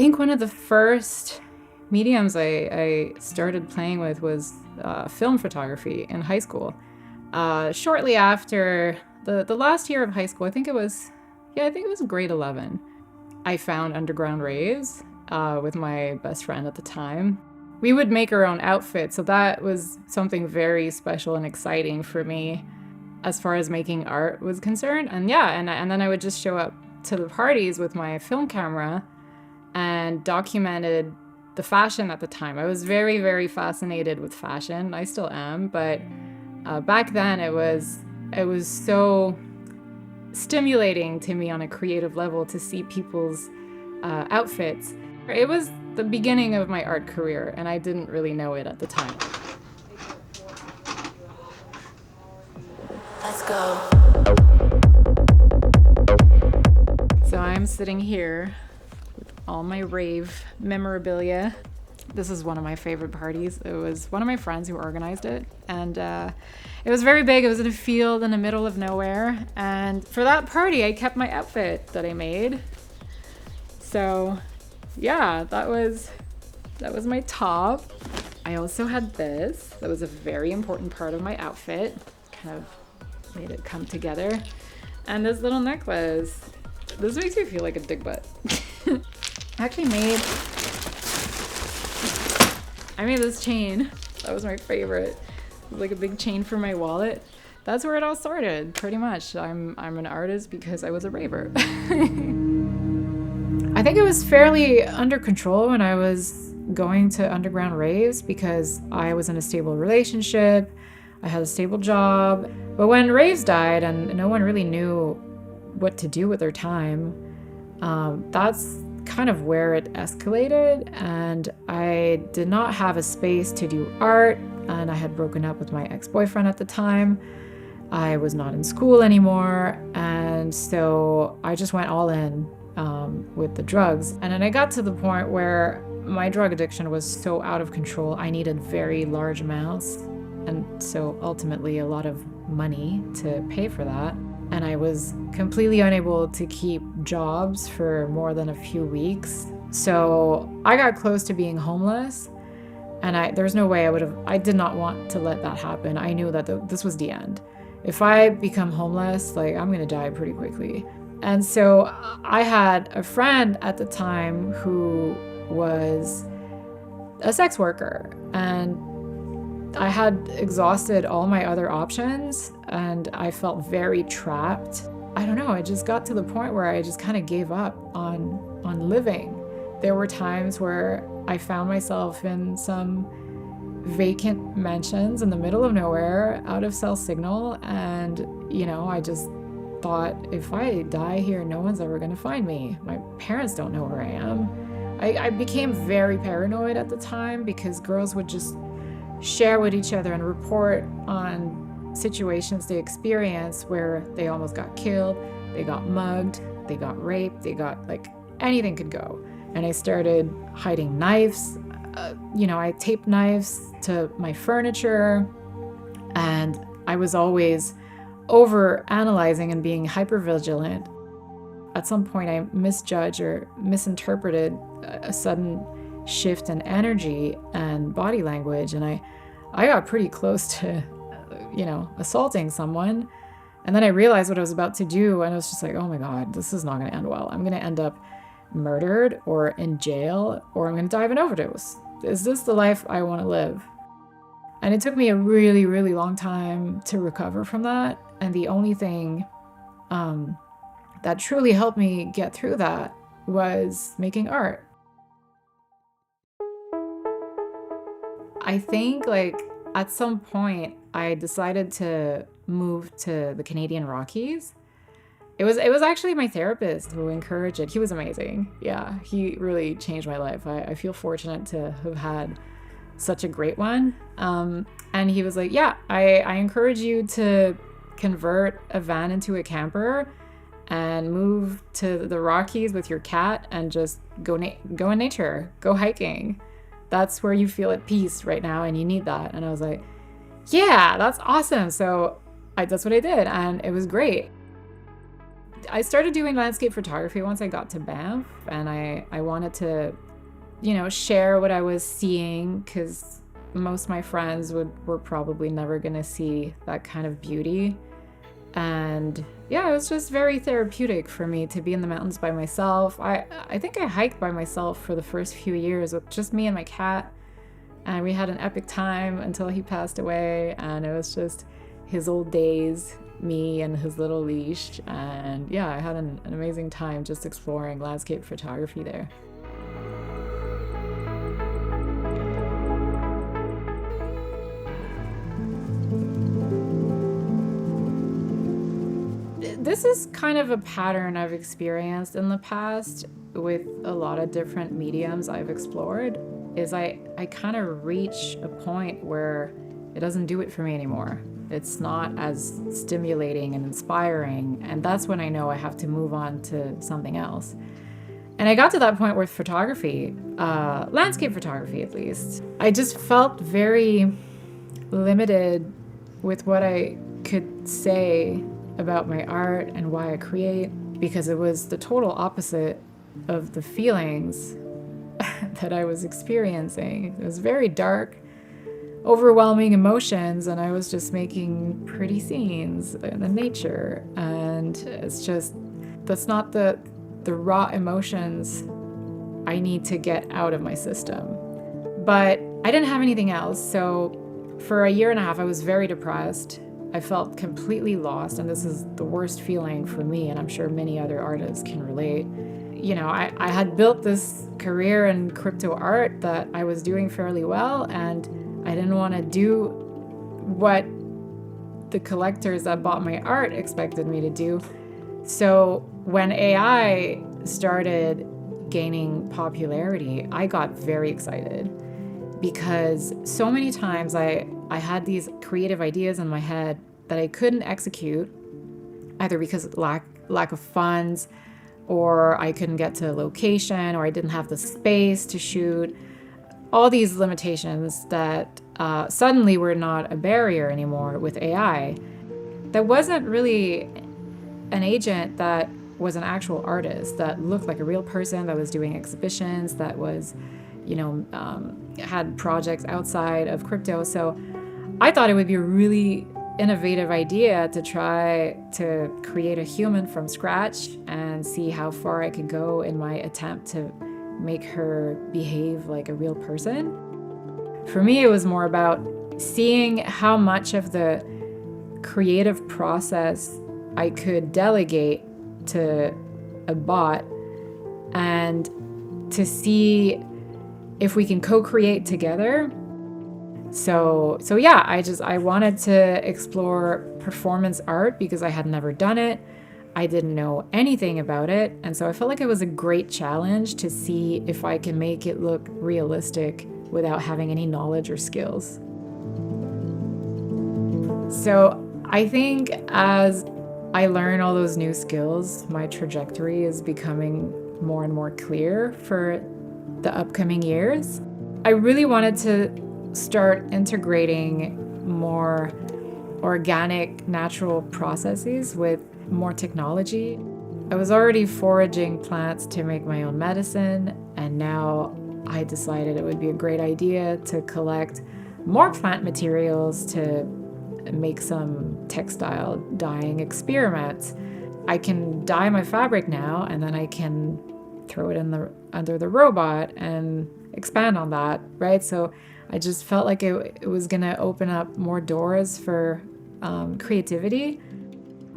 think one of the first mediums I started playing with was film photography in high school. Shortly after the last year of high school, I think it was grade 11, I found underground raves with my best friend at the time. We would make our own outfits, so that was something very special and exciting for me as far as making art was concerned. And then I would just show up to the parties with my film camera and documented the fashion at the time. I was very, very fascinated with fashion. I still am, but back then it was so stimulating to me on a creative level to see people's outfits. It was the beginning of my art career, and I didn't really know it at the time. Let's go. So I'm sitting here with all my rave memorabilia. This is one of my favorite parties. It was one of my friends who organized it, and it was very big. It was in a field in the middle of nowhere, and for that party I kept my outfit that I made. So yeah, that was my top. I also had this. That was a very important part of my outfit. Kind of made it come together. And this little necklace. This makes me feel like a dick butt. I made this chain. That was my favorite. It was like a big chain for my wallet. That's where it all started, pretty much. I'm an artist because I was a raver. I think it was fairly under control when I was going to underground raves because I was in a stable relationship. I had a stable job. But when raves died and no one really knew what to do with their time, that's kind of where it escalated, and I did not have a space to do art, and I had broken up with my ex-boyfriend at the time. I was not in school anymore, and so I just went all in with the drugs. And then I got to the point where my drug addiction was so out of control, I needed very large amounts, and so ultimately a lot of money to pay for that. And I was completely unable to keep jobs for more than a few weeks. So I got close to being homeless, and there's no way I did not want to let that happen. I knew that this was the end. If I become homeless, like, I'm gonna die pretty quickly. And so I had a friend at the time who was a sex worker, and I had exhausted all my other options, and I felt very trapped. I don't know, I just got to the point where I just kind of gave up on living. There were times where I found myself in some vacant mansions in the middle of nowhere, out of cell signal, and I just thought, if I die here, no one's ever gonna find me. My parents don't know where I am. I became very paranoid at the time because girls would just share with each other and report on situations they experienced where they almost got killed, they got mugged, they got raped, they got, like, anything could go. And I started hiding knives. I taped knives to my furniture, and I was always over analyzing and being hyper vigilant. At some point I misjudged or misinterpreted a sudden shift in energy and body language, and I got pretty close to assaulting someone. And then I realized what I was about to do, and I was just like, oh my god, this is not going to end well. I'm going to end up murdered or in jail, or I'm going to die of an overdose. Is this the life I want to live? And it took me a really, really long time to recover from that, and the only thing that truly helped me get through that was making art. I think, like, at some point I decided to move to the Canadian Rockies. It was actually my therapist who encouraged it. He was amazing. Yeah, he really changed my life. I feel fortunate to have had such a great one. And he was like, yeah, I encourage you to convert a van into a camper and move to the Rockies with your cat and just go in nature, go hiking. That's where you feel at peace right now, and you need that. And I was like, yeah, that's awesome. So that's what I did, and it was great. I started doing landscape photography once I got to Banff, and I wanted to, share what I was seeing, because most of my friends were probably never going to see that kind of beauty. And yeah, it was just very therapeutic for me to be in the mountains by myself. I think I hiked by myself for the first few years with just me and my cat, and we had an epic time until he passed away, and it was just his old days, me and his little leash. And yeah, I had an amazing time just exploring landscape photography there. This is kind of a pattern I've experienced in the past with a lot of different mediums I've explored, is I kind of reach a point where it doesn't do it for me anymore. It's not as stimulating and inspiring, and that's when I know I have to move on to something else. And I got to that point with photography, landscape photography at least. I just felt very limited with what I could say about my art and why I create, because it was the total opposite of the feelings that I was experiencing. It was very dark, overwhelming emotions, and I was just making pretty scenes in the nature, and it's just, that's not the raw emotions I need to get out of my system. But I didn't have anything else, so for a year and a half I was very depressed. I felt completely lost, and this is the worst feeling for me, and I'm sure many other artists can relate. I had built this career in crypto art that I was doing fairly well, and I didn't want to do what the collectors that bought my art expected me to do. So when AI started gaining popularity, I got very excited, because so many times I had these creative ideas in my head that I couldn't execute, either because of lack of funds, or I couldn't get to a location, or I didn't have the space to shoot. All these limitations that suddenly were not a barrier anymore with AI. There wasn't really an agent that was an actual artist, that looked like a real person, that was doing exhibitions, that was, had projects outside of crypto. So I thought it would be a really innovative idea to try to create a human from scratch and see how far I could go in my attempt to make her behave like a real person. For me, it was more about seeing how much of the creative process I could delegate to a bot, and to see if we can co-create together. So yeah, I wanted to explore performance art because I had never done it. I didn't know anything about it, and so I felt like it was a great challenge to see if I can make it look realistic without having any knowledge or skills. So I think as I learn all those new skills, my trajectory is becoming more and more clear for the upcoming years. I really wanted to start integrating more organic, natural processes with more technology. I was already foraging plants to make my own medicine, and now I decided it would be a great idea to collect more plant materials to make some textile dyeing experiments. I can dye my fabric now, and then I can throw it under the robot and expand on that, right? So I just felt like it was gonna open up more doors for creativity.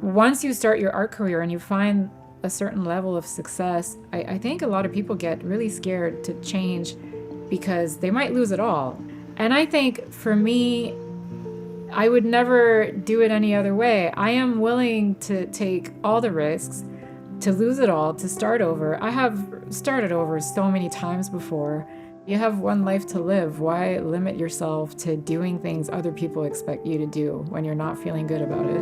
Once you start your art career and you find a certain level of success, I think a lot of people get really scared to change because they might lose it all. And I think for me, I would never do it any other way. I am willing to take all the risks, to lose it all, to start over. I have started over so many times before. You have one life to live. Why limit yourself to doing things other people expect you to do when you're not feeling good about it?